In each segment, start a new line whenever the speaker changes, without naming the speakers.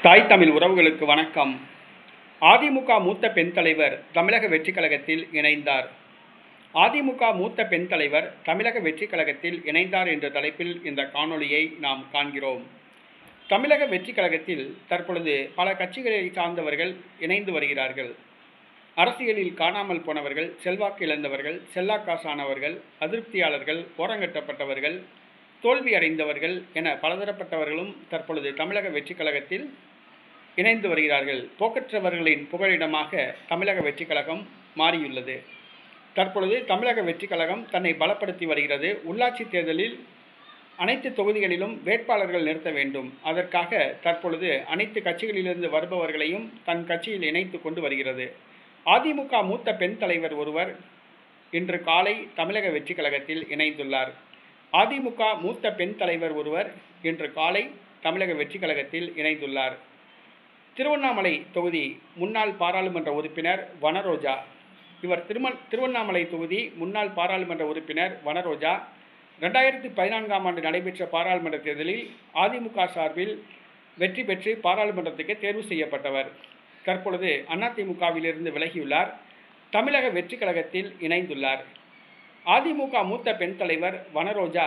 தாய் தமிழ் உறவுகளுக்கு வணக்கம். அதிமுக மூத்த பெண் தலைவர் தமிழக வெற்றிக் கழகத்தில் இணைந்தார். அதிமுக மூத்த பெண் தலைவர் தமிழக வெற்றிக் கழகத்தில் இணைந்தார் என்ற தலைப்பில் இந்த காணொளியை நாம் காண்கிறோம். தமிழக வெற்றிக் கழகத்தில் தற்பொழுது பல கட்சிகளை சார்ந்தவர்கள் இணைந்து வருகிறார்கள். அரசியலில் காணாமல் போனவர்கள், செல்வாக்கு இழந்தவர்கள், செல்லாக்காசானவர்கள், அதிருப்தியாளர்கள், ஓரங்கட்டப்பட்டவர்கள், தோல்வி அடைந்தவர்கள் என பலதரப்பட்டவர்களும் தற்பொழுது தமிழக வெற்றிக் கழகத்தில் இணைந்து வருகிறார்கள். போக்கற்றவர்களின் புகலிடமாக தமிழக வெற்றிக் கழகம் மாறியுள்ளது. தற்பொழுது தமிழக வெற்றிக் கழகம் தன்னை பலப்படுத்தி வருகிறது. உள்ளாட்சி தேர்தலில் அனைத்து தொகுதிகளிலும் வேட்பாளர்கள் நிறுத்த வேண்டும். அதற்காக தற்பொழுது அனைத்து கட்சிகளிலிருந்து வருபவர்களையும் தன் கட்சியில் இணைத்து கொண்டு வருகிறது. அதிமுக மூத்த பெண் தலைவர் ஒருவர் இன்று காலை தமிழக வெற்றிக் கழகத்தில் இணைந்துள்ளார். அதிமுக மூத்த பெண் தலைவர் ஒருவர் இன்று காலை தமிழக வெற்றிக் கழகத்தில் இணைந்துள்ளார். திருவண்ணாமலை தொகுதி முன்னாள் பாராளுமன்ற உறுப்பினர் வனரோஜா. இவர் திருவண்ணாமலை தொகுதி முன்னாள் பாராளுமன்ற உறுப்பினர் வனரோஜா 2014ஆம் ஆண்டு நடைபெற்ற பாராளுமன்ற தேர்தலில் அதிமுக சார்பில் வெற்றி பெற்று பாராளுமன்றத்துக்கு தேர்வு செய்யப்பட்டவர். தற்பொழுது அதிமுகவிலிருந்து விலகியுள்ளார். தமிழக வெற்றிக் கழகத்தில் இணைந்துள்ளார். அதிமுக மூத்த பெண் தலைவர் வனரோஜா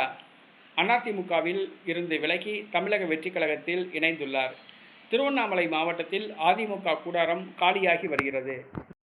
அதிமுகவில் இருந்து விலகி தமிழக வெற்றிக் கழகத்தில் இணைந்துள்ளார். திருவண்ணாமலை மாவட்டத்தில் அதிமுக கூடாரம் காலியாகி வருகிறது.